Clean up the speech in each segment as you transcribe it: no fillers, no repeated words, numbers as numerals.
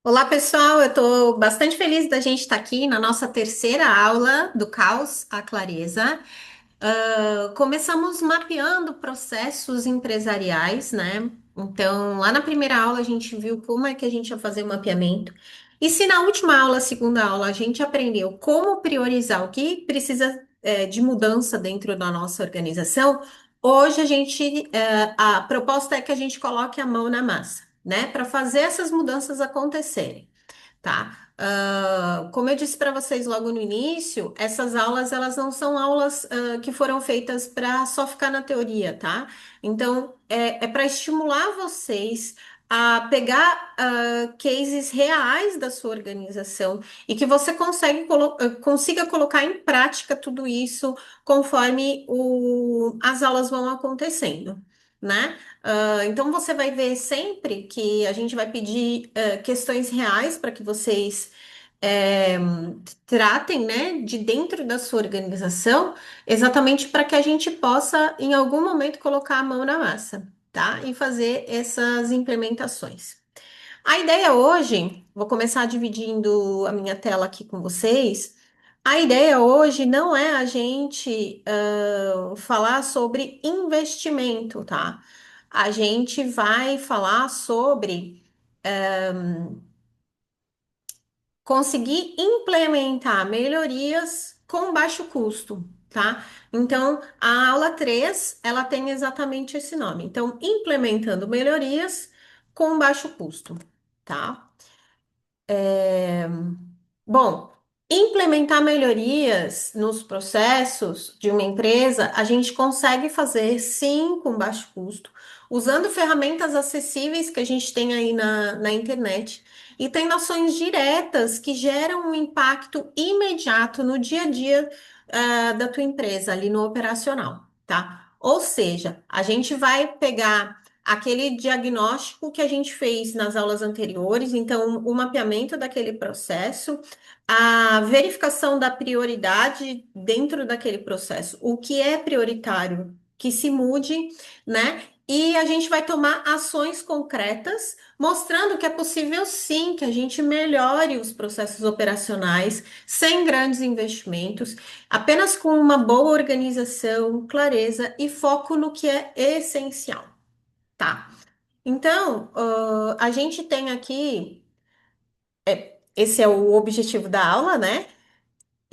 Olá, pessoal. Eu estou bastante feliz da gente estar aqui na nossa terceira aula do Caos à Clareza. Começamos mapeando processos empresariais, né? Então, lá na primeira aula, a gente viu como é que a gente ia fazer o mapeamento. E se na última aula, segunda aula, a gente aprendeu como priorizar o que precisa, de mudança dentro da nossa organização, hoje a proposta é que a gente coloque a mão na massa, né? Para fazer essas mudanças acontecerem. Tá? Como eu disse para vocês logo no início, essas aulas elas não são aulas que foram feitas para só ficar na teoria, tá? Então é para estimular vocês a pegar cases reais da sua organização e que você consiga colocar em prática tudo isso conforme as aulas vão acontecendo, né? Então você vai ver sempre que a gente vai pedir questões reais para que vocês é, tratem, né, de dentro da sua organização, exatamente para que a gente possa, em algum momento, colocar a mão na massa, tá? E fazer essas implementações. A ideia hoje, vou começar dividindo a minha tela aqui com vocês. A ideia hoje não é a gente falar sobre investimento, tá? A gente vai falar sobre conseguir implementar melhorias com baixo custo, tá? Então, a aula 3 ela tem exatamente esse nome. Então, implementando melhorias com baixo custo, tá? Bom, implementar melhorias nos processos de uma empresa, a gente consegue fazer sim com baixo custo, usando ferramentas acessíveis que a gente tem aí na internet e tem ações diretas que geram um impacto imediato no dia a dia, da tua empresa, ali no operacional, tá? Ou seja, a gente vai pegar aquele diagnóstico que a gente fez nas aulas anteriores, então o mapeamento daquele processo, a verificação da prioridade dentro daquele processo, o que é prioritário que se mude, né? E a gente vai tomar ações concretas, mostrando que é possível sim que a gente melhore os processos operacionais sem grandes investimentos, apenas com uma boa organização, clareza e foco no que é essencial, tá? Então, a gente tem aqui, esse é o objetivo da aula, né?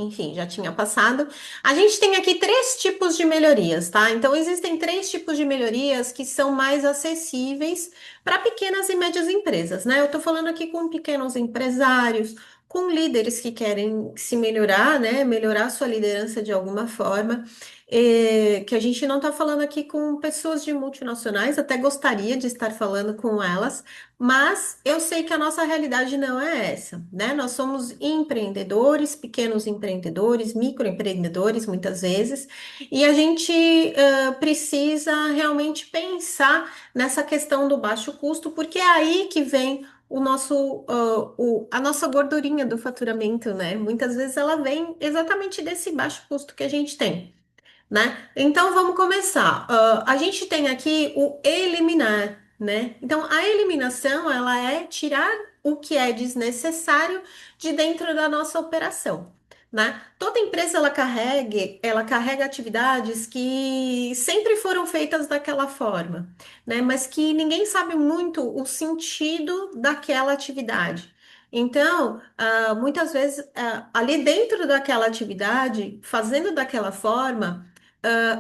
Enfim, já tinha passado. A gente tem aqui três tipos de melhorias, tá? Então, existem três tipos de melhorias que são mais acessíveis para pequenas e médias empresas, né? Eu estou falando aqui com pequenos empresários, com líderes que querem se melhorar, né? Melhorar sua liderança de alguma forma. Que a gente não está falando aqui com pessoas de multinacionais, até gostaria de estar falando com elas, mas eu sei que a nossa realidade não é essa, né? Nós somos empreendedores, pequenos empreendedores, microempreendedores, muitas vezes, e a gente precisa realmente pensar nessa questão do baixo custo, porque é aí que vem a nossa gordurinha do faturamento, né? Muitas vezes ela vem exatamente desse baixo custo que a gente tem, né? Então vamos começar. A gente tem aqui o eliminar, né? Então a eliminação ela é tirar o que é desnecessário de dentro da nossa operação, né? Toda empresa ela carrega atividades que sempre foram feitas daquela forma, né? Mas que ninguém sabe muito o sentido daquela atividade. Então, muitas vezes, ali dentro daquela atividade, fazendo daquela forma,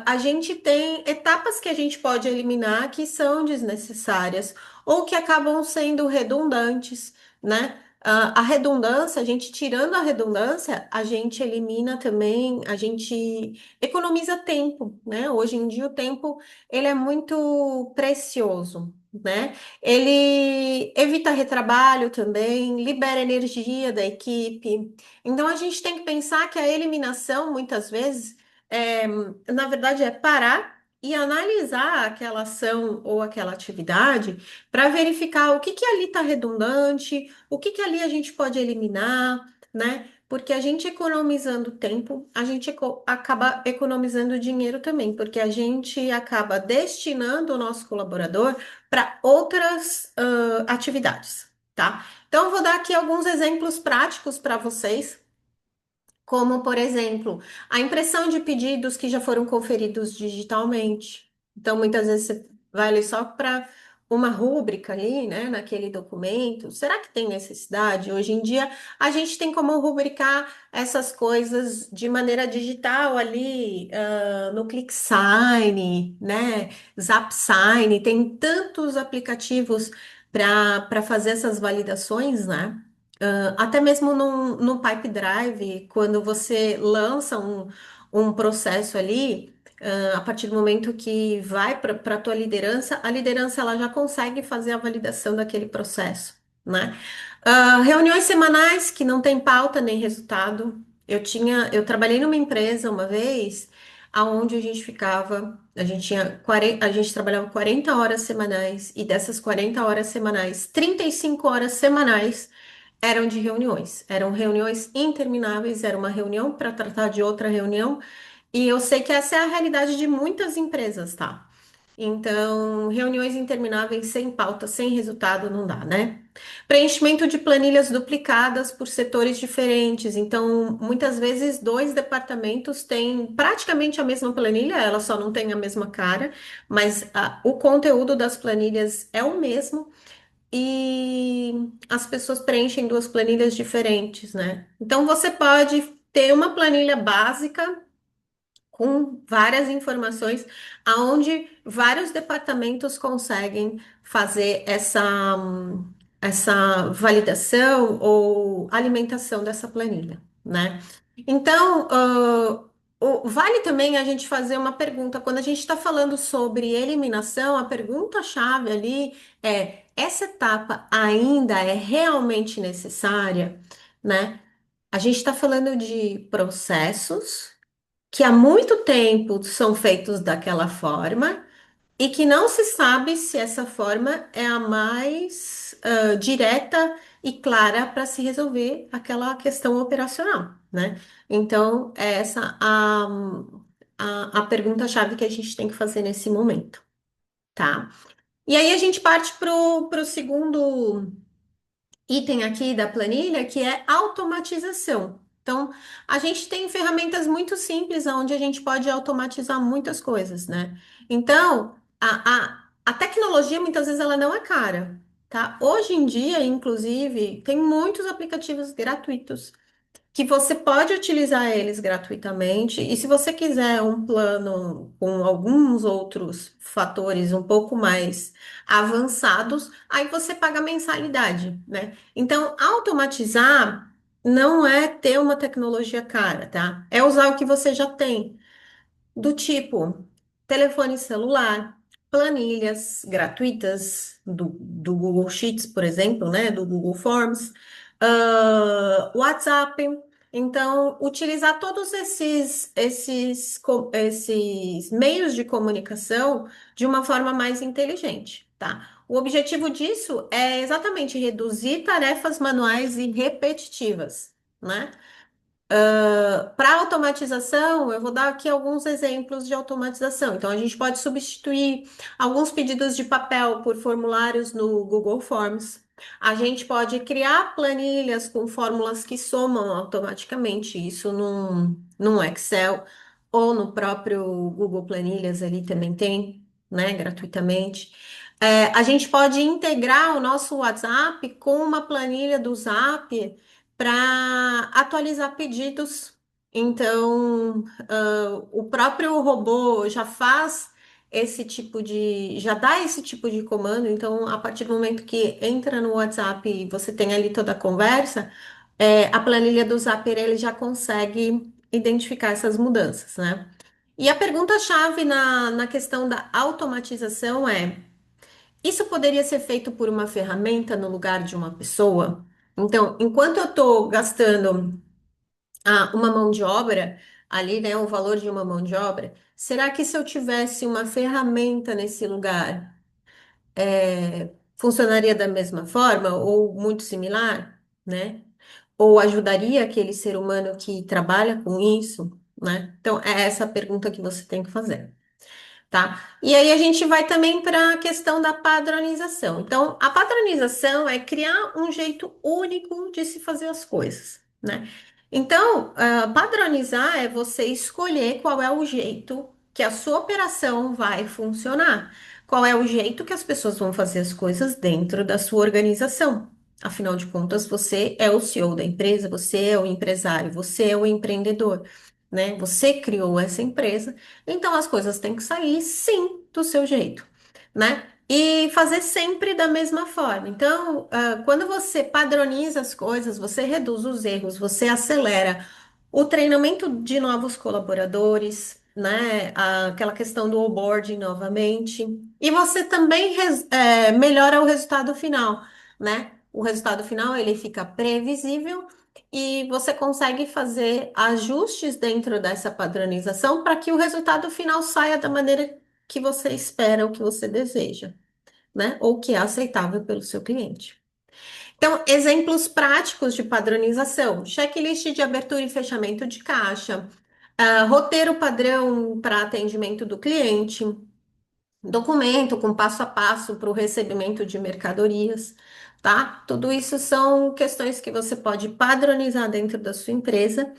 a gente tem etapas que a gente pode eliminar que são desnecessárias ou que acabam sendo redundantes, né? A redundância, a gente tirando a redundância, a gente elimina também, a gente economiza tempo, né? Hoje em dia o tempo ele é muito precioso, né? Ele evita retrabalho também, libera energia da equipe. Então a gente tem que pensar que a eliminação, muitas vezes, é, na verdade, é parar e analisar aquela ação ou aquela atividade para verificar o que que ali está redundante, o que que ali a gente pode eliminar, né? Porque a gente economizando tempo, a gente acaba economizando dinheiro também, porque a gente acaba destinando o nosso colaborador para outras atividades. tá? Então, eu vou dar aqui alguns exemplos práticos para vocês, como, por exemplo, a impressão de pedidos que já foram conferidos digitalmente. Então, muitas vezes você vai ali só para uma rúbrica ali, né, naquele documento. Será que tem necessidade? Hoje em dia, a gente tem como rubricar essas coisas de maneira digital ali, no ClickSign, né, ZapSign. Tem tantos aplicativos para fazer essas validações, né? Até mesmo no Pipe Drive, quando você lança um processo ali, a partir do momento que vai para a tua liderança, a liderança ela já consegue fazer a validação daquele processo, né? Reuniões semanais que não tem pauta nem resultado. Eu trabalhei numa empresa uma vez, aonde a gente ficava, a gente tinha 40, a gente trabalhava 40 horas semanais, e dessas 40 horas semanais, 35 horas semanais eram reuniões intermináveis, era uma reunião para tratar de outra reunião, e eu sei que essa é a realidade de muitas empresas, tá? Então, reuniões intermináveis sem pauta, sem resultado, não dá, né? Preenchimento de planilhas duplicadas por setores diferentes. Então, muitas vezes, dois departamentos têm praticamente a mesma planilha, ela só não tem a mesma cara, mas o conteúdo das planilhas é o mesmo e as pessoas preenchem duas planilhas diferentes, né? Então você pode ter uma planilha básica com várias informações, aonde vários departamentos conseguem fazer essa validação ou alimentação dessa planilha, né? Então, vale também a gente fazer uma pergunta. Quando a gente está falando sobre eliminação, a pergunta-chave ali é: essa etapa ainda é realmente necessária, né? A gente está falando de processos que há muito tempo são feitos daquela forma e que não se sabe se essa forma é a mais direta e clara para se resolver aquela questão operacional, né? Então, é essa a pergunta-chave que a gente tem que fazer nesse momento, tá? E aí a gente parte para o segundo item aqui da planilha, que é automatização. Então, a gente tem ferramentas muito simples onde a gente pode automatizar muitas coisas, né? Então, a tecnologia muitas vezes ela não é cara, tá? Hoje em dia, inclusive, tem muitos aplicativos gratuitos que você pode utilizar eles gratuitamente, e se você quiser um plano com alguns outros fatores um pouco mais avançados, aí você paga mensalidade, né? Então, automatizar não é ter uma tecnologia cara, tá? É usar o que você já tem do tipo telefone celular, planilhas gratuitas do Google Sheets, por exemplo, né, do Google Forms, WhatsApp. Então, utilizar todos esses meios de comunicação de uma forma mais inteligente, tá? O objetivo disso é exatamente reduzir tarefas manuais e repetitivas, né? Para automatização, eu vou dar aqui alguns exemplos de automatização. Então, a gente pode substituir alguns pedidos de papel por formulários no Google Forms. A gente pode criar planilhas com fórmulas que somam automaticamente, isso num Excel ou no próprio Google Planilhas ali também tem, né, gratuitamente. A gente pode integrar o nosso WhatsApp com uma planilha do Zap para atualizar pedidos. Então, o próprio robô já faz já dá esse tipo de comando. Então, a partir do momento que entra no WhatsApp e você tem ali toda a conversa, a planilha do Zapier ele já consegue identificar essas mudanças, né? E a pergunta-chave na questão da automatização é: isso poderia ser feito por uma ferramenta no lugar de uma pessoa? Então, enquanto eu estou gastando uma mão de obra, ali, né, o valor de uma mão de obra, será que se eu tivesse uma ferramenta nesse lugar, funcionaria da mesma forma ou muito similar, né? Ou ajudaria aquele ser humano que trabalha com isso, né? Então, é essa a pergunta que você tem que fazer. tá? E aí a gente vai também para a questão da padronização. Então, a padronização é criar um jeito único de se fazer as coisas, né? Então, padronizar é você escolher qual é o jeito que a sua operação vai funcionar, qual é o jeito que as pessoas vão fazer as coisas dentro da sua organização. Afinal de contas, você é o CEO da empresa, você é o empresário, você é o empreendedor, né? Você criou essa empresa. Então as coisas têm que sair sim do seu jeito, né? E fazer sempre da mesma forma. Então, quando você padroniza as coisas, você reduz os erros, você acelera o treinamento de novos colaboradores, né? Aquela questão do onboarding novamente. E você também melhora o resultado final, né? O resultado final ele fica previsível e você consegue fazer ajustes dentro dessa padronização para que o resultado final saia da maneira que você espera, ou que você deseja, né? Ou que é aceitável pelo seu cliente. Então, exemplos práticos de padronização: checklist de abertura e fechamento de caixa, roteiro padrão para atendimento do cliente, documento com passo a passo para o recebimento de mercadorias, tá? Tudo isso são questões que você pode padronizar dentro da sua empresa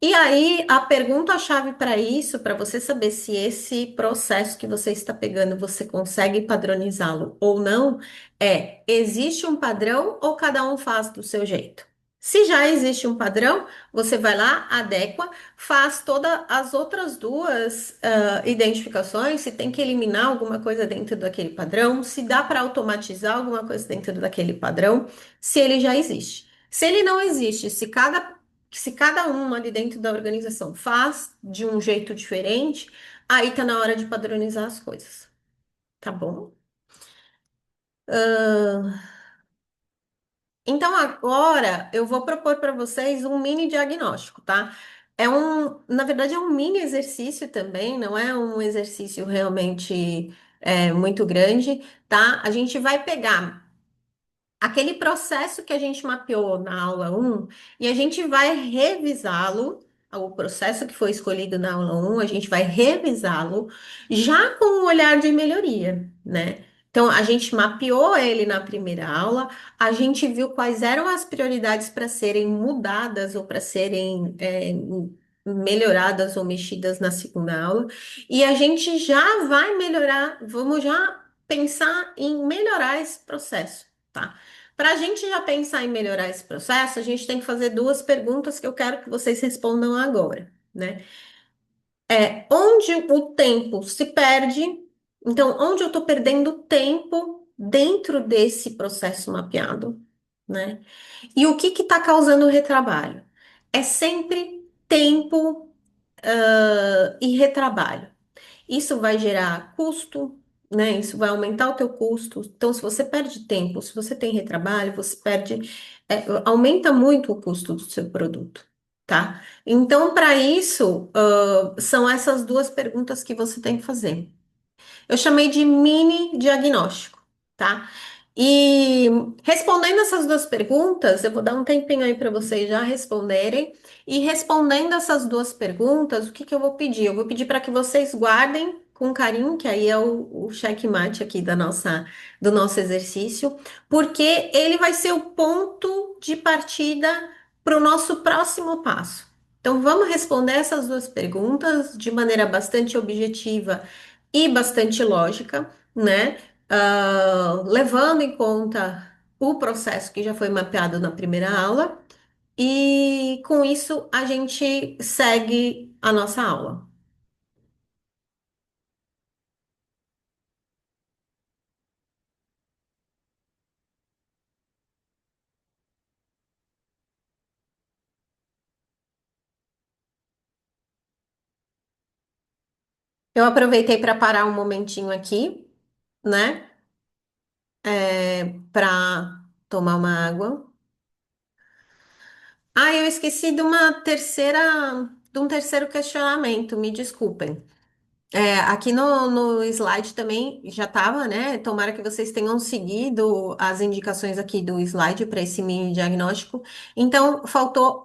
e aí, a pergunta-chave para isso, para você saber se esse processo que você está pegando, você consegue padronizá-lo ou não, é: existe um padrão ou cada um faz do seu jeito? Se já existe um padrão, você vai lá, adequa, faz todas as outras duas identificações, se tem que eliminar alguma coisa dentro daquele padrão, se dá para automatizar alguma coisa dentro daquele padrão, se ele já existe. Se ele não existe, se cada um ali dentro da organização faz de um jeito diferente, aí tá na hora de padronizar as coisas, tá bom? Então agora eu vou propor para vocês um mini diagnóstico, tá? Na verdade, é um mini exercício também, não é um exercício realmente muito grande, tá? A gente vai pegar aquele processo que a gente mapeou na aula um e a gente vai revisá-lo, o processo que foi escolhido na aula um a gente vai revisá-lo já com um olhar de melhoria, né? Então, a gente mapeou ele na primeira aula, a gente viu quais eram as prioridades para serem mudadas ou para serem melhoradas ou mexidas na segunda aula, e a gente já vai melhorar, vamos já pensar em melhorar esse processo, tá? Para a gente já pensar em melhorar esse processo, a gente tem que fazer duas perguntas que eu quero que vocês respondam agora, né? Onde o tempo se perde? Então, onde eu estou perdendo tempo dentro desse processo mapeado, né? E o que está causando o retrabalho? É sempre tempo, e retrabalho. Isso vai gerar custo, né? Isso vai aumentar o teu custo. Então, se você perde tempo, se você tem retrabalho, você aumenta muito o custo do seu produto, tá? Então, para isso, são essas duas perguntas que você tem que fazer. Eu chamei de mini diagnóstico, tá? E respondendo essas duas perguntas, eu vou dar um tempinho aí para vocês já responderem. E respondendo essas duas perguntas, o que que eu vou pedir? Eu vou pedir para que vocês guardem com carinho, que aí é o checkmate aqui do nosso exercício, porque ele vai ser o ponto de partida para o nosso próximo passo. Então, vamos responder essas duas perguntas de maneira bastante objetiva e bastante lógica, né? Levando em conta o processo que já foi mapeado na primeira aula, e com isso a gente segue a nossa aula. Eu aproveitei para parar um momentinho aqui, né? Para tomar uma água. Ah, eu esqueci de um terceiro questionamento, me desculpem. Aqui no slide também já estava, né? Tomara que vocês tenham seguido as indicações aqui do slide para esse mini diagnóstico. Então, faltou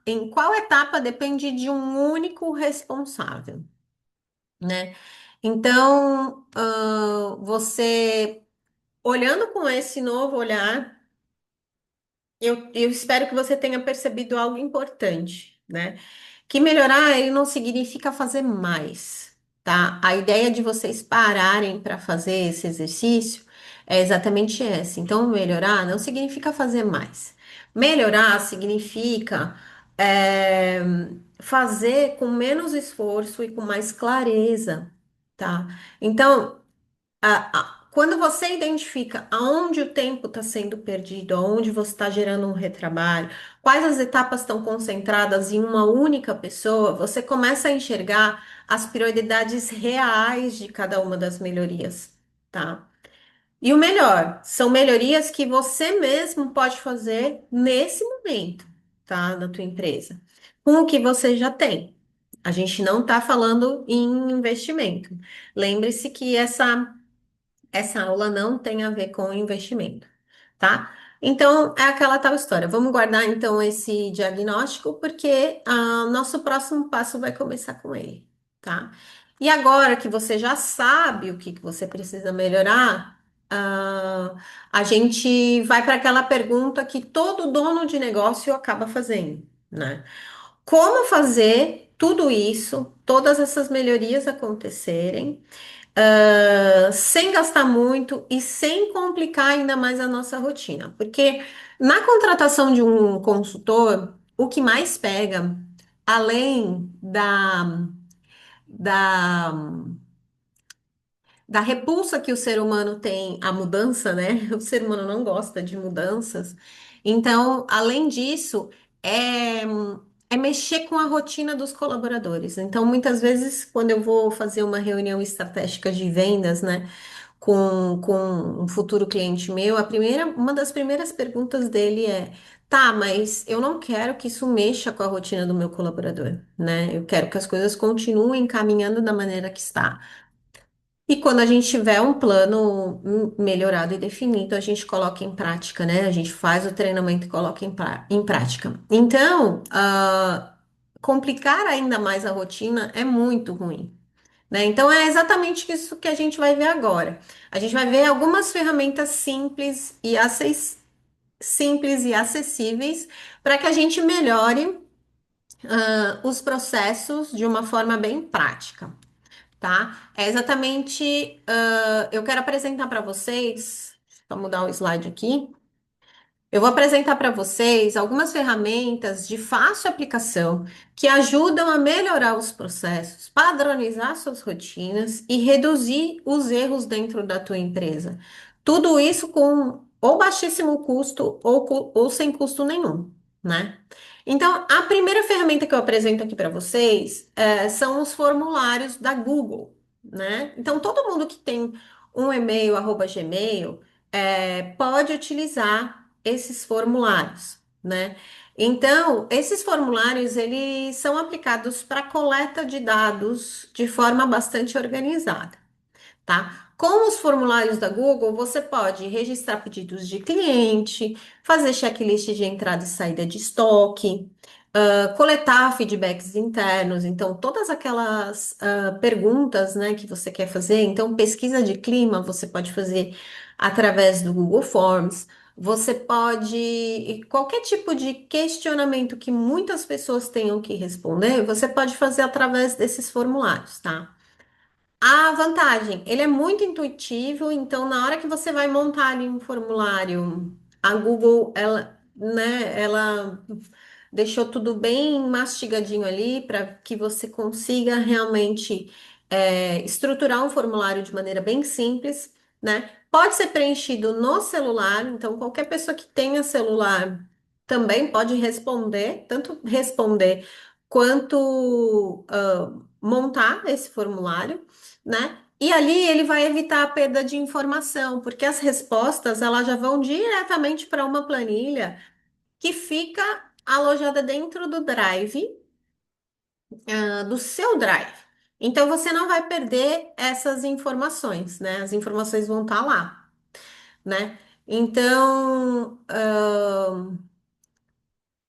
em qual etapa depende de um único responsável, né? Então, você olhando com esse novo olhar, eu espero que você tenha percebido algo importante, né? Que melhorar ele não significa fazer mais, tá? A ideia de vocês pararem para fazer esse exercício é exatamente essa. Então, melhorar não significa fazer mais. Melhorar significa é, fazer com menos esforço e com mais clareza, tá? Então, quando você identifica aonde o tempo está sendo perdido, aonde você está gerando um retrabalho, quais as etapas estão concentradas em uma única pessoa, você começa a enxergar as prioridades reais de cada uma das melhorias, tá? E o melhor, são melhorias que você mesmo pode fazer nesse momento, tá? Na tua empresa, com o que você já tem. A gente não está falando em investimento. Lembre-se que essa aula não tem a ver com investimento, tá? Então, é aquela tal história. Vamos guardar então esse diagnóstico, porque nosso próximo passo vai começar com ele, tá? E agora que você já sabe o que você precisa melhorar, a gente vai para aquela pergunta que todo dono de negócio acaba fazendo, né? Como fazer tudo isso, todas essas melhorias acontecerem? Sem gastar muito e sem complicar ainda mais a nossa rotina. Porque na contratação de um consultor, o que mais pega, além da da repulsa que o ser humano tem à mudança, né? O ser humano não gosta de mudanças. Então, além disso, é, é mexer com a rotina dos colaboradores. Então, muitas vezes, quando eu vou fazer uma reunião estratégica de vendas, né, com um futuro cliente meu, uma das primeiras perguntas dele é: tá, mas eu não quero que isso mexa com a rotina do meu colaborador, né? Eu quero que as coisas continuem caminhando da maneira que está. E quando a gente tiver um plano melhorado e definido, a gente coloca em prática, né? A gente faz o treinamento e coloca em prática. Então, complicar ainda mais a rotina é muito ruim, né? Então, é exatamente isso que a gente vai ver agora. A gente vai ver algumas ferramentas simples e acessíveis para que a gente melhore, os processos de uma forma bem prática, tá? É exatamente. Eu quero apresentar para vocês. Vou mudar o slide aqui. Eu vou apresentar para vocês algumas ferramentas de fácil aplicação que ajudam a melhorar os processos, padronizar suas rotinas e reduzir os erros dentro da tua empresa. Tudo isso com ou baixíssimo custo ou sem custo nenhum, né? Então, a primeira ferramenta que eu apresento aqui para vocês são os formulários da Google, né? Então, todo mundo que tem um e-mail, @gmail, pode utilizar esses formulários, né? Então, esses formulários, eles são aplicados para coleta de dados de forma bastante organizada, tá? Com os formulários da Google, você pode registrar pedidos de cliente, fazer checklist de entrada e saída de estoque, coletar feedbacks internos, então todas aquelas perguntas, né, que você quer fazer. Então, pesquisa de clima você pode fazer através do Google Forms. Você pode, qualquer tipo de questionamento que muitas pessoas tenham que responder, você pode fazer através desses formulários, tá? A vantagem, ele é muito intuitivo, então na hora que você vai montar ali um formulário, a Google, ela deixou tudo bem mastigadinho ali para que você consiga realmente estruturar um formulário de maneira bem simples, né? Pode ser preenchido no celular, então qualquer pessoa que tenha celular também pode responder, tanto responder quanto montar esse formulário, né? E ali ele vai evitar a perda de informação, porque as respostas elas já vão diretamente para uma planilha que fica alojada dentro do Drive, do seu Drive. Então você não vai perder essas informações, né? As informações vão estar lá, né? Então,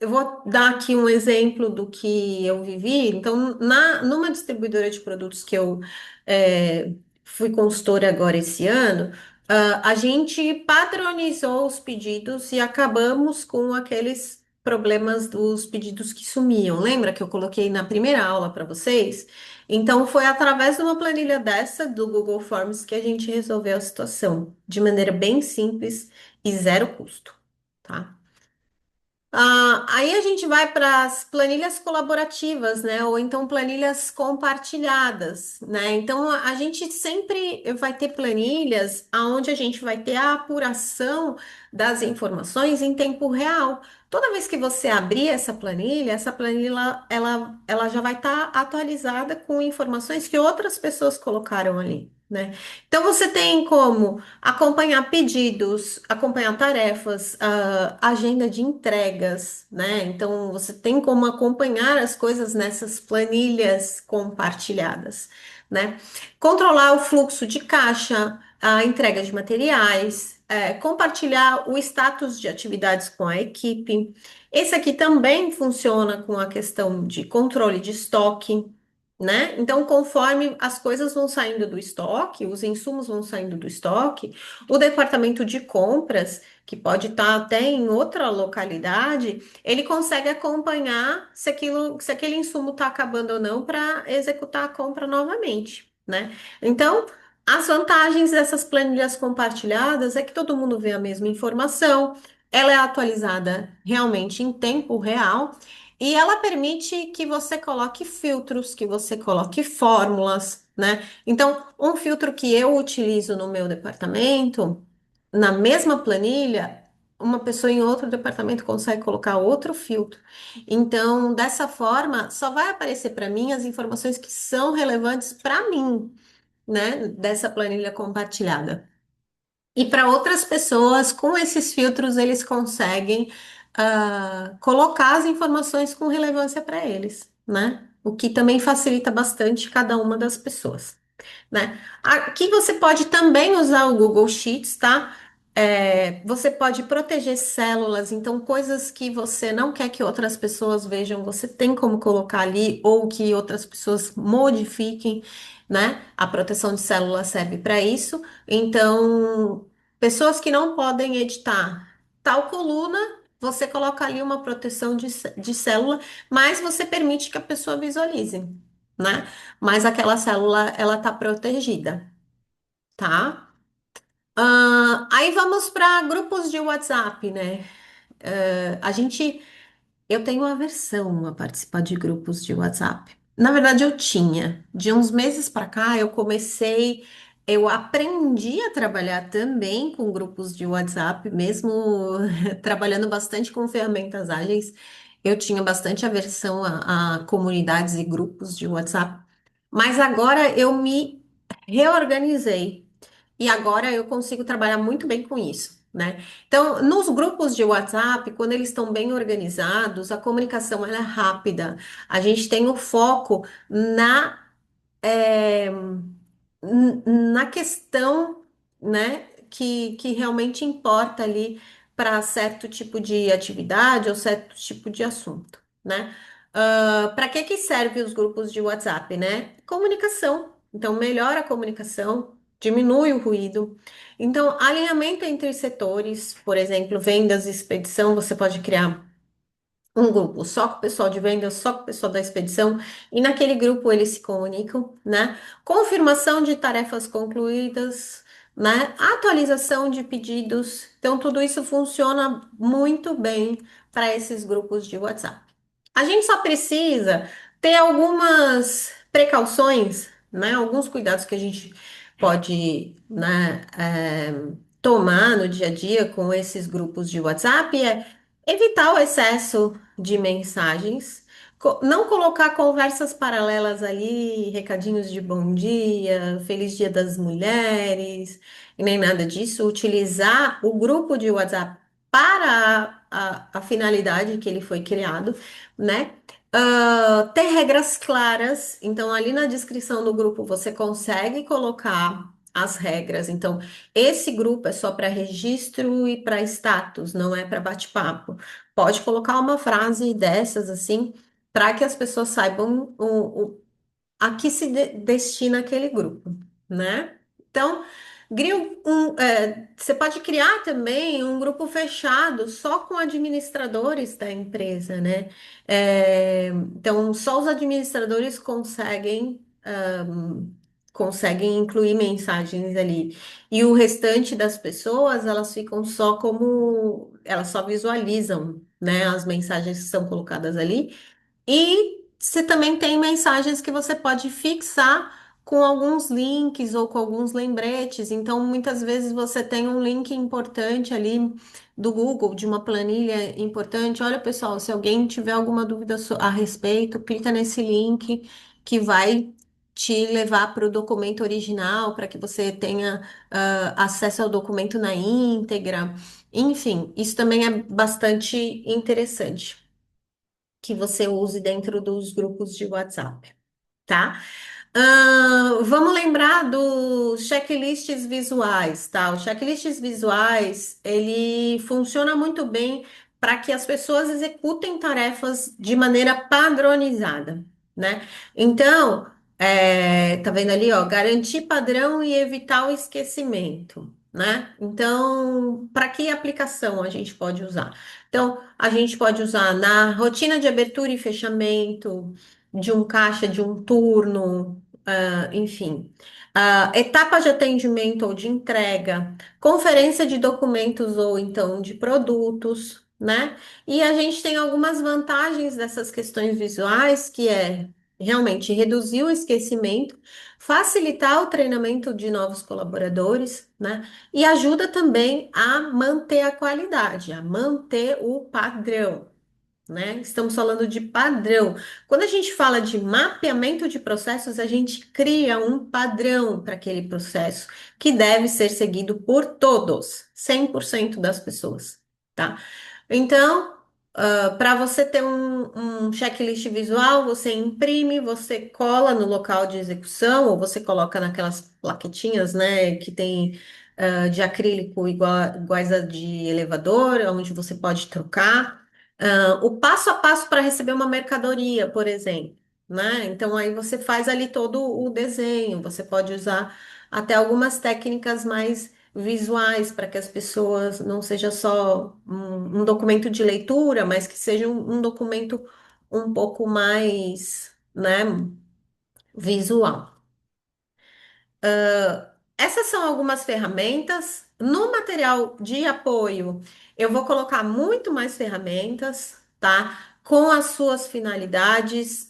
eu vou dar aqui um exemplo do que eu vivi. Então, numa distribuidora de produtos que eu é, fui consultora agora esse ano, a gente padronizou os pedidos e acabamos com aqueles problemas dos pedidos que sumiam. Lembra que eu coloquei na primeira aula para vocês? Então, foi através de uma planilha dessa do Google Forms que a gente resolveu a situação de maneira bem simples e zero custo, tá? Aí a gente vai para as planilhas colaborativas, né? Ou então planilhas compartilhadas, né? Então a gente sempre vai ter planilhas onde a gente vai ter a apuração das informações em tempo real. Toda vez que você abrir essa planilha ela já vai estar atualizada com informações que outras pessoas colocaram ali, né? Então você tem como acompanhar pedidos, acompanhar tarefas, agenda de entregas, né? Então, você tem como acompanhar as coisas nessas planilhas compartilhadas, né? Controlar o fluxo de caixa, a entrega de materiais, compartilhar o status de atividades com a equipe. Esse aqui também funciona com a questão de controle de estoque, né? Então, conforme as coisas vão saindo do estoque, os insumos vão saindo do estoque, o departamento de compras, que pode estar até em outra localidade, ele consegue acompanhar se aquele insumo está acabando ou não para executar a compra novamente, né? Então, as vantagens dessas planilhas compartilhadas é que todo mundo vê a mesma informação, ela é atualizada realmente em tempo real. E ela permite que você coloque filtros, que você coloque fórmulas, né? Então, um filtro que eu utilizo no meu departamento, na mesma planilha, uma pessoa em outro departamento consegue colocar outro filtro. Então, dessa forma, só vai aparecer para mim as informações que são relevantes para mim, né? Dessa planilha compartilhada. E para outras pessoas, com esses filtros, eles conseguem colocar as informações com relevância para eles, né? O que também facilita bastante cada uma das pessoas, né? Aqui você pode também usar o Google Sheets, tá? Você pode proteger células, então coisas que você não quer que outras pessoas vejam, você tem como colocar ali ou que outras pessoas modifiquem, né? A proteção de célula serve para isso. Então, pessoas que não podem editar tal coluna, você coloca ali uma proteção de célula, mas você permite que a pessoa visualize, né? Mas aquela célula ela tá protegida, tá? Aí vamos para grupos de WhatsApp, né? Eu tenho aversão a participar de grupos de WhatsApp. Na verdade, eu tinha. De uns meses para cá, eu aprendi a trabalhar também com grupos de WhatsApp, mesmo trabalhando bastante com ferramentas ágeis. Eu tinha bastante aversão a comunidades e grupos de WhatsApp. Mas agora eu me reorganizei. E agora eu consigo trabalhar muito bem com isso, né? Então, nos grupos de WhatsApp, quando eles estão bem organizados, a comunicação ela é rápida. A gente tem o foco eh, na questão, né, que realmente importa ali para certo tipo de atividade ou certo tipo de assunto, né? Para que serve os grupos de WhatsApp, né? Comunicação. Então, melhora a comunicação, diminui o ruído. Então, alinhamento entre setores, por exemplo, vendas e expedição, você pode criar um grupo só com o pessoal de vendas, só com o pessoal da expedição, e naquele grupo eles se comunicam, né? Confirmação de tarefas concluídas, né? Atualização de pedidos. Então, tudo isso funciona muito bem para esses grupos de WhatsApp. A gente só precisa ter algumas precauções, né? Alguns cuidados que a gente pode, né, tomar no dia a dia com esses grupos de WhatsApp é evitar o excesso de mensagens, não colocar conversas paralelas ali, recadinhos de bom dia, feliz Dia das Mulheres, e nem nada disso. Utilizar o grupo de WhatsApp para a finalidade que ele foi criado, né? Ter regras claras. Então, ali na descrição do grupo, você consegue colocar. as regras. Então, esse grupo é só para registro e para status, não é para bate-papo. Pode colocar uma frase dessas assim, para que as pessoas saibam a que se destina aquele grupo, né? Então, você pode criar também um grupo fechado só com administradores da empresa, né? Então, só os administradores conseguem incluir mensagens ali. E o restante das pessoas, elas ficam só como, elas só visualizam, né, as mensagens que são colocadas ali e você também tem mensagens que você pode fixar com alguns links ou com alguns lembretes. Então, muitas vezes você tem um link importante ali do Google, de uma planilha importante. Olha, pessoal, se alguém tiver alguma dúvida a respeito, clica nesse link que vai te levar para o documento original, para que você tenha acesso ao documento na íntegra. Enfim, isso também é bastante interessante que você use dentro dos grupos de WhatsApp, tá? Vamos lembrar dos checklists visuais, tá? Os checklists visuais, ele funciona muito bem para que as pessoas executem tarefas de maneira padronizada, né? Então, tá vendo ali, ó, garantir padrão e evitar o esquecimento, né? Então, para que aplicação a gente pode usar? Então, a gente pode usar na rotina de abertura e fechamento de um caixa, de um turno, enfim, etapa de atendimento ou de entrega, conferência de documentos ou então de produtos, né? E a gente tem algumas vantagens dessas questões visuais, que é realmente reduzir o esquecimento, facilitar o treinamento de novos colaboradores, né? E ajuda também a manter a qualidade, a manter o padrão, né? Estamos falando de padrão. Quando a gente fala de mapeamento de processos, a gente cria um padrão para aquele processo que deve ser seguido por todos, 100% das pessoas, tá? Então, para você ter um checklist visual, você imprime, você cola no local de execução, ou você coloca naquelas plaquetinhas, né, que tem de acrílico iguais a de elevador, onde você pode trocar. O passo a passo para receber uma mercadoria, por exemplo, né? Então aí você faz ali todo o desenho, você pode usar até algumas técnicas mais visuais para que as pessoas não seja só um documento de leitura, mas que seja um documento um pouco mais, né, visual. Essas são algumas ferramentas. No material de apoio, eu vou colocar muito mais ferramentas, tá? Com as suas finalidades,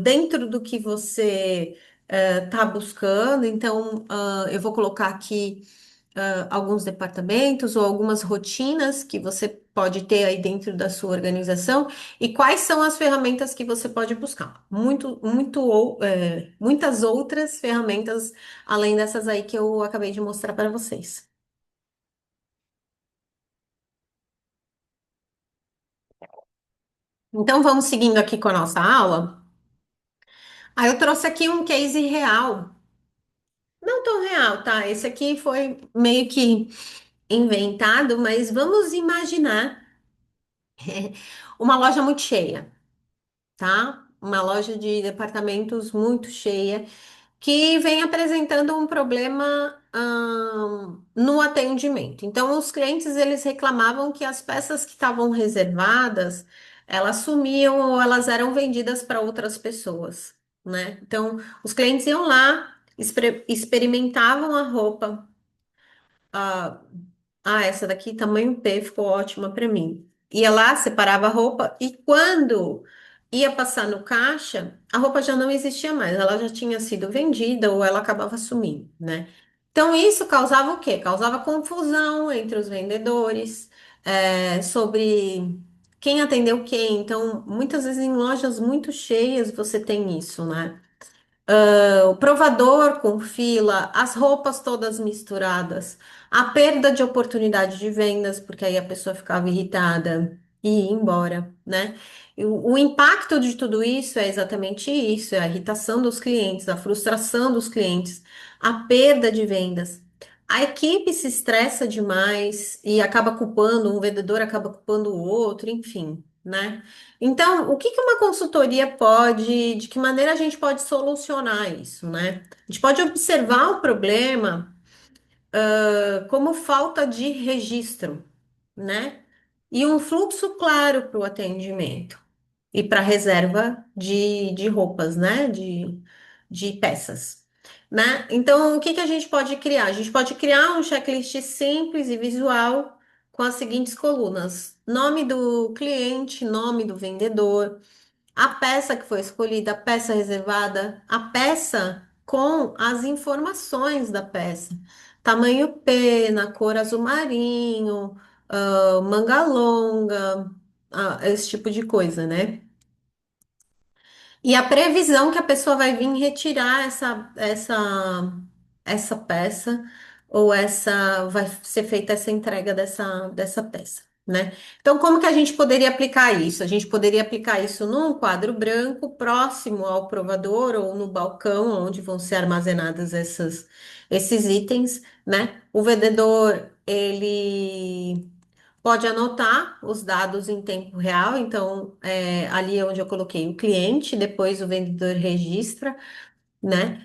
dentro do que você está buscando. Então, eu vou colocar aqui alguns departamentos ou algumas rotinas que você pode ter aí dentro da sua organização e quais são as ferramentas que você pode buscar. Muitas outras ferramentas além dessas aí que eu acabei de mostrar para vocês. Então, vamos seguindo aqui com a nossa aula. Aí eu trouxe aqui um case real. Não tão real, tá? Esse aqui foi meio que inventado, mas vamos imaginar uma loja muito cheia, tá? Uma loja de departamentos muito cheia, que vem apresentando um problema, no atendimento. Então, os clientes, eles reclamavam que as peças que estavam reservadas, elas sumiam ou elas eram vendidas para outras pessoas, né? Então, os clientes iam lá, experimentavam a roupa, ah, essa daqui, tamanho P, ficou ótima para mim. Ia lá, separava a roupa e quando ia passar no caixa, a roupa já não existia mais, ela já tinha sido vendida ou ela acabava sumindo, né? Então isso causava o quê? Causava confusão entre os vendedores, sobre quem atendeu quem. Então, muitas vezes em lojas muito cheias você tem isso, né? O provador com fila, as roupas todas misturadas, a perda de oportunidade de vendas, porque aí a pessoa ficava irritada e ia embora, né? E o impacto de tudo isso é exatamente isso, é a irritação dos clientes, a frustração dos clientes, a perda de vendas. A equipe se estressa demais e acaba culpando, um vendedor acaba culpando o outro, enfim, né? Então, o que que uma consultoria pode, de que maneira a gente pode solucionar isso, né? A gente pode observar o problema como falta de registro, né? E um fluxo claro para o atendimento e para reserva de roupas, né? De peças, né? Então, o que que a gente pode criar? A gente pode criar um checklist simples e visual com as seguintes colunas: nome do cliente, nome do vendedor, a peça que foi escolhida, a peça reservada, a peça com as informações da peça. Tamanho pena, cor azul marinho, manga longa, esse tipo de coisa, né? E a previsão que a pessoa vai vir retirar essa peça ou essa vai ser feita essa entrega dessa peça, né? Então, como que a gente poderia aplicar isso? A gente poderia aplicar isso num quadro branco próximo ao provador ou no balcão onde vão ser armazenadas esses itens, né? O vendedor, ele pode anotar os dados em tempo real, então ali é onde eu coloquei o cliente, depois o vendedor registra, né?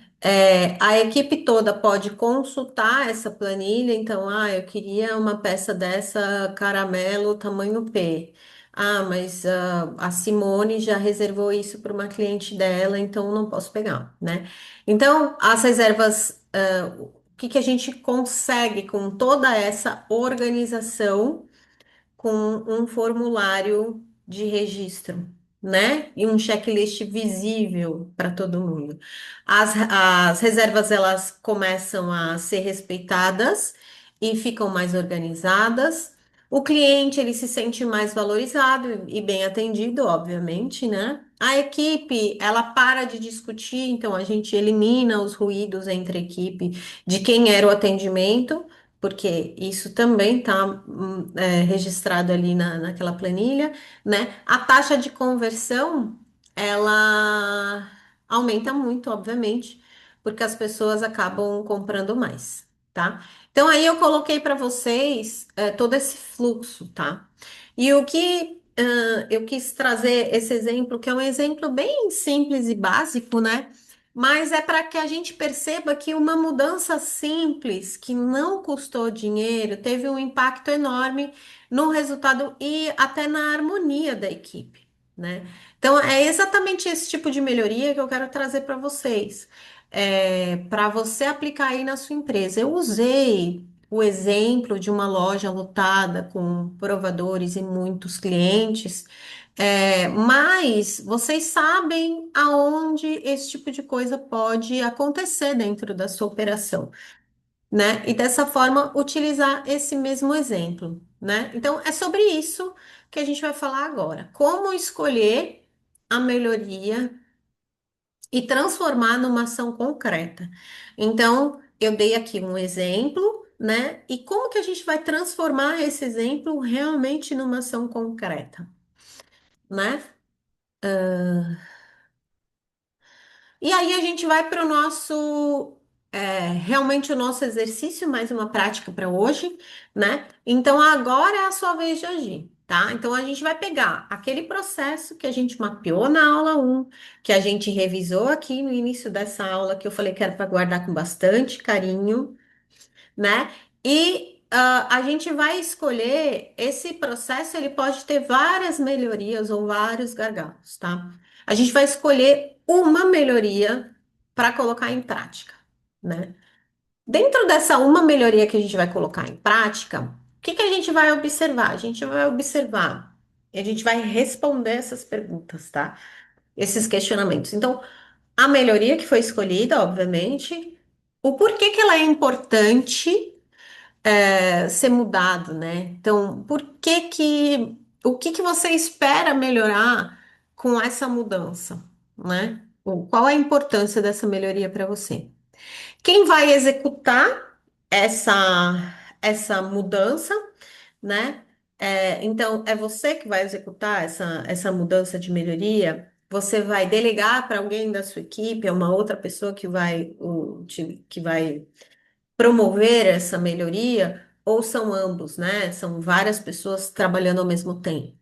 A equipe toda pode consultar essa planilha, então, eu queria uma peça dessa caramelo tamanho P. Mas a Simone já reservou isso para uma cliente dela, então não posso pegar, né? Então, as reservas, o que que a gente consegue com toda essa organização? Com um formulário de registro, né? E um checklist visível para todo mundo. As reservas elas começam a ser respeitadas e ficam mais organizadas. O cliente ele se sente mais valorizado e bem atendido, obviamente, né? A equipe, ela para de discutir, então a gente elimina os ruídos entre a equipe de quem era o atendimento porque isso também está registrado ali naquela planilha, né? A taxa de conversão, ela aumenta muito, obviamente, porque as pessoas acabam comprando mais, tá? Então aí eu coloquei para vocês todo esse fluxo, tá? E o que eu quis trazer esse exemplo, que é um exemplo bem simples e básico, né? Mas é para que a gente perceba que uma mudança simples, que não custou dinheiro, teve um impacto enorme no resultado e até na harmonia da equipe, né? Então, é exatamente esse tipo de melhoria que eu quero trazer para vocês, para você aplicar aí na sua empresa. Eu usei o exemplo de uma loja lotada com provadores e muitos clientes. Mas vocês sabem aonde esse tipo de coisa pode acontecer dentro da sua operação, né? E dessa forma utilizar esse mesmo exemplo, né? Então é sobre isso que a gente vai falar agora. Como escolher a melhoria e transformar numa ação concreta. Então, eu dei aqui um exemplo, né? E como que a gente vai transformar esse exemplo realmente numa ação concreta, né? E aí a gente vai para o nosso, realmente o nosso exercício, mais uma prática para hoje, né? Então agora é a sua vez de agir, tá? Então a gente vai pegar aquele processo que a gente mapeou na aula um, que a gente revisou aqui no início dessa aula, que eu falei que era para guardar com bastante carinho, né? E a gente vai escolher esse processo, ele pode ter várias melhorias ou vários gargalos, tá? A gente vai escolher uma melhoria para colocar em prática, né? Dentro dessa uma melhoria que a gente vai colocar em prática, o que que a gente vai observar? A gente vai observar e a gente vai responder essas perguntas, tá? Esses questionamentos. Então, a melhoria que foi escolhida, obviamente, o porquê que ela é importante ser mudado, né? Então, o que que você espera melhorar com essa mudança, né? Qual a importância dessa melhoria para você? Quem vai executar essa mudança, né? Então, é você que vai executar essa mudança de melhoria? você vai delegar para alguém da sua equipe, é uma outra pessoa que vai, que vai promover essa melhoria, ou são ambos, né? São várias pessoas trabalhando ao mesmo tempo.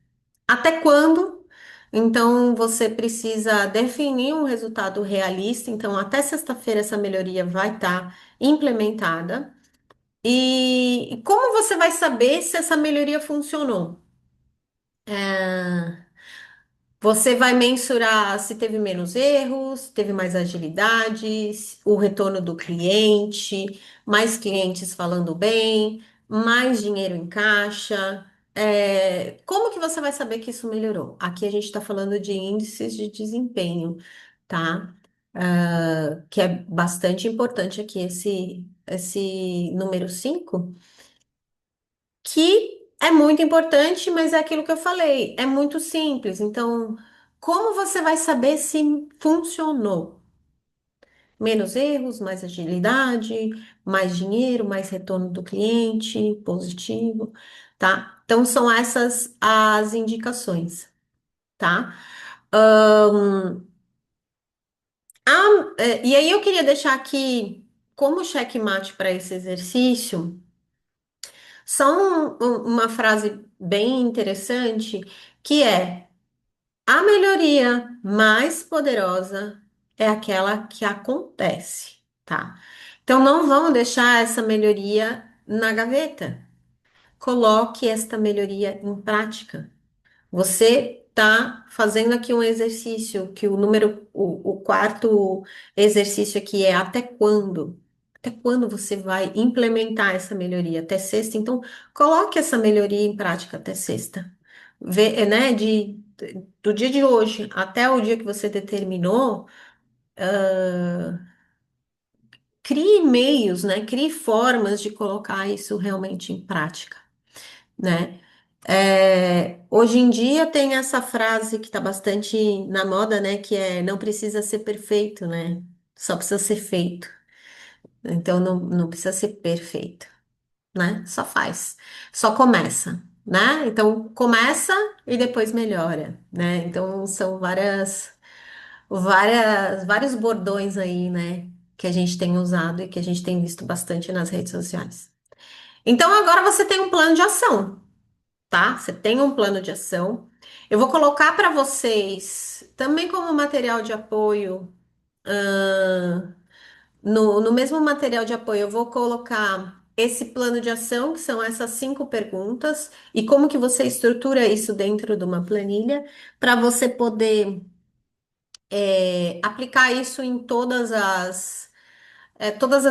Até quando? Então, você precisa definir um resultado realista. Então, até sexta-feira, essa melhoria vai estar implementada. E como você vai saber se essa melhoria funcionou? É, Você vai mensurar se teve menos erros, teve mais agilidade, o retorno do cliente, mais clientes falando bem, mais dinheiro em caixa. Como que você vai saber que isso melhorou? Aqui a gente está falando de índices de desempenho, tá? Que é bastante importante aqui esse número 5 que é muito importante, mas é aquilo que eu falei, é muito simples. Então, como você vai saber se funcionou? Menos erros, mais agilidade, mais dinheiro, mais retorno do cliente, positivo, tá? Então, são essas as indicações, tá? E aí eu queria deixar aqui como checkmate para esse exercício, só uma frase bem interessante que é: a melhoria mais poderosa é aquela que acontece, tá? Então não vamos deixar essa melhoria na gaveta. Coloque esta melhoria em prática. Você está fazendo aqui um exercício, que o quarto exercício aqui é até quando? Até quando você vai implementar essa melhoria? Até sexta? Então, coloque essa melhoria em prática até sexta. Né, do dia de hoje até o dia que você determinou, crie meios, né? Crie formas de colocar isso realmente em prática, né? Hoje em dia tem essa frase que está bastante na moda, né? Que é não precisa ser perfeito, né? Só precisa ser feito. Então não precisa ser perfeito, né? Só faz, só começa, né? Então começa e depois melhora, né? Então são vários bordões aí, né? Que a gente tem usado e que a gente tem visto bastante nas redes sociais. Então agora você tem um plano de ação, tá? Você tem um plano de ação. Eu vou colocar para vocês também como material de apoio, no mesmo material de apoio, eu vou colocar esse plano de ação, que são essas 5 perguntas, e como que você estrutura isso dentro de uma planilha, para você poder aplicar isso em todas as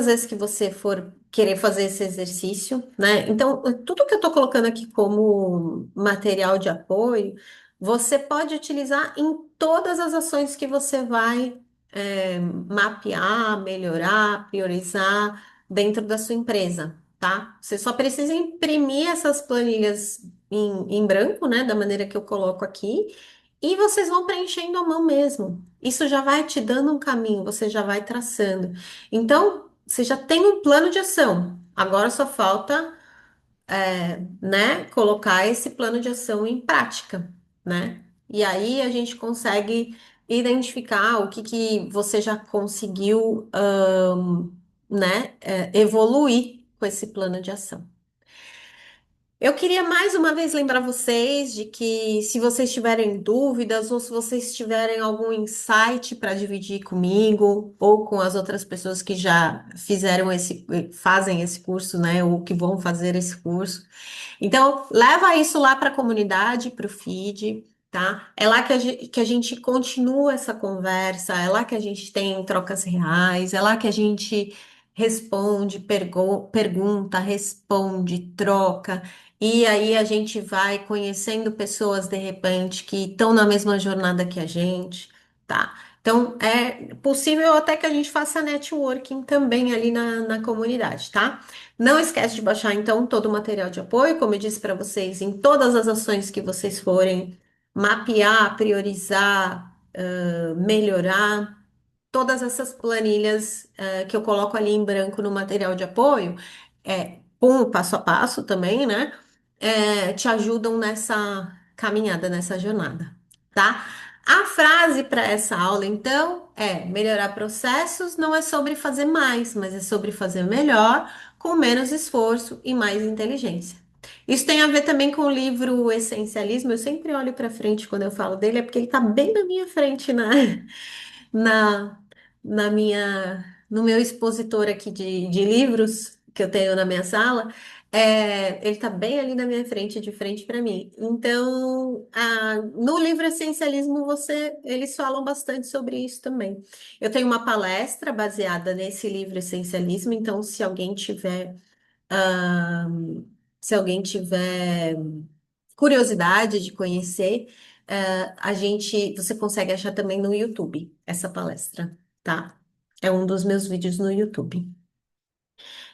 vezes que você for querer fazer esse exercício, né? Então, tudo que eu estou colocando aqui como material de apoio, você pode utilizar em todas as ações que você vai mapear, melhorar, priorizar dentro da sua empresa, tá? Você só precisa imprimir essas planilhas em branco, né? Da maneira que eu coloco aqui. E vocês vão preenchendo à mão mesmo. Isso já vai te dando um caminho, você já vai traçando. Então, você já tem um plano de ação. Agora só falta, né, colocar esse plano de ação em prática, né? E aí a gente consegue identificar o que que você já conseguiu, né, evoluir com esse plano de ação. Eu queria mais uma vez lembrar vocês de que se vocês tiverem dúvidas ou se vocês tiverem algum insight para dividir comigo ou com as outras pessoas que já fazem esse curso, né, ou que vão fazer esse curso, então leva isso lá para a comunidade, para o feed, tá? É lá que a gente continua essa conversa, é lá que a gente tem trocas reais, é lá que a gente responde, pergunta, responde, troca. E aí a gente vai conhecendo pessoas de repente que estão na mesma jornada que a gente, tá? Então é possível até que a gente faça networking também ali na comunidade, tá? Não esquece de baixar então todo o material de apoio, como eu disse para vocês, em todas as ações que vocês forem mapear, priorizar, melhorar todas essas planilhas que eu coloco ali em branco no material de apoio, com o passo a passo também, né? Te ajudam nessa caminhada, nessa jornada, tá? A frase para essa aula, então, é: melhorar processos não é sobre fazer mais, mas é sobre fazer melhor, com menos esforço e mais inteligência. Isso tem a ver também com o livro Essencialismo. Eu sempre olho para frente quando eu falo dele, é porque ele está bem na minha frente na, no meu expositor aqui de livros que eu tenho na minha sala. Ele está bem ali na minha frente, de frente para mim. Então, no livro Essencialismo, eles falam bastante sobre isso também. Eu tenho uma palestra baseada nesse livro Essencialismo, então, ah, se alguém tiver curiosidade de conhecer, você consegue achar também no YouTube essa palestra, tá? É um dos meus vídeos no YouTube.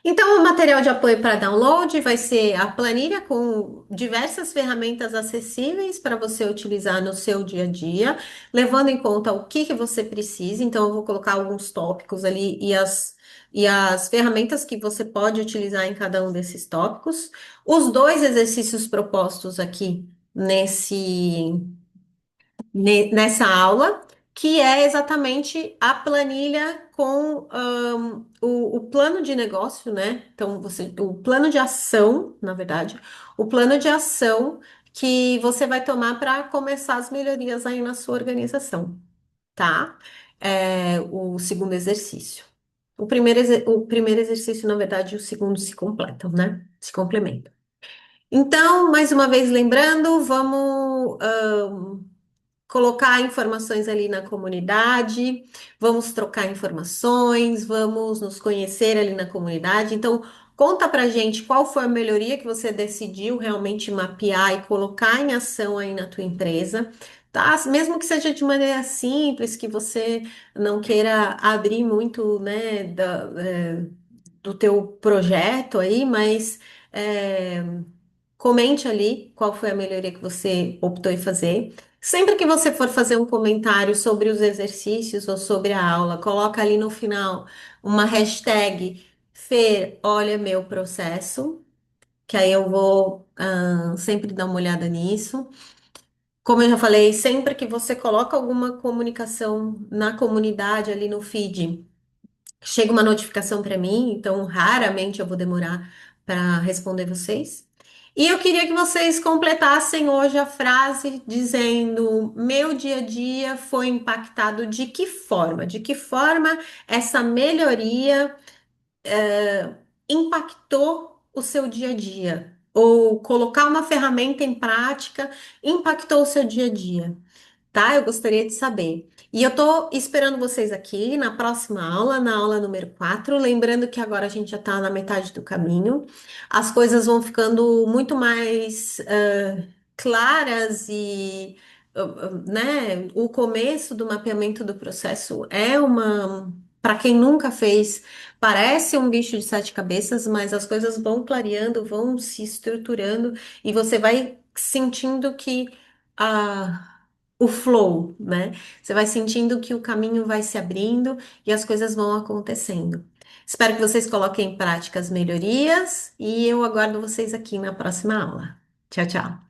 Então, o material de apoio para download vai ser a planilha com diversas ferramentas acessíveis para você utilizar no seu dia a dia, levando em conta o que você precisa. Então, eu vou colocar alguns tópicos ali e as ferramentas que você pode utilizar em cada um desses tópicos. Os dois exercícios propostos aqui nesse nessa aula, que é exatamente a planilha com o plano de negócio, né? Então, o plano de ação, na verdade, o plano de ação que você vai tomar para começar as melhorias aí na sua organização, tá? O segundo exercício. O primeiro exercício, na verdade, e o segundo se completam, né? Se complementam. Então, mais uma vez lembrando, vamos colocar informações ali na comunidade, vamos trocar informações, vamos nos conhecer ali na comunidade. Então, conta pra gente qual foi a melhoria que você decidiu realmente mapear e colocar em ação aí na tua empresa. Tá? Mesmo que seja de maneira simples, que você não queira abrir muito, né, do teu projeto aí, mas é, comente ali qual foi a melhoria que você optou em fazer. Sempre que você for fazer um comentário sobre os exercícios ou sobre a aula, coloca ali no final uma hashtag Fer, olha meu processo, que aí eu vou sempre dar uma olhada nisso. Como eu já falei, sempre que você coloca alguma comunicação na comunidade ali no feed, chega uma notificação para mim, então raramente eu vou demorar para responder vocês. E eu queria que vocês completassem hoje a frase dizendo: meu dia a dia foi impactado de que forma? De que forma essa melhoria impactou o seu dia a dia? Ou colocar uma ferramenta em prática impactou o seu dia a dia? Tá? Eu gostaria de saber. E eu tô esperando vocês aqui na próxima aula, na aula número 4. Lembrando que agora a gente já tá na metade do caminho. As coisas vão ficando muito mais claras e, né, o começo do mapeamento do processo é uma. Para quem nunca fez, parece um bicho de sete cabeças, mas as coisas vão clareando, vão se estruturando e você vai sentindo que o flow, né? Você vai sentindo que o caminho vai se abrindo e as coisas vão acontecendo. Espero que vocês coloquem em prática as melhorias e eu aguardo vocês aqui na próxima aula. Tchau, tchau.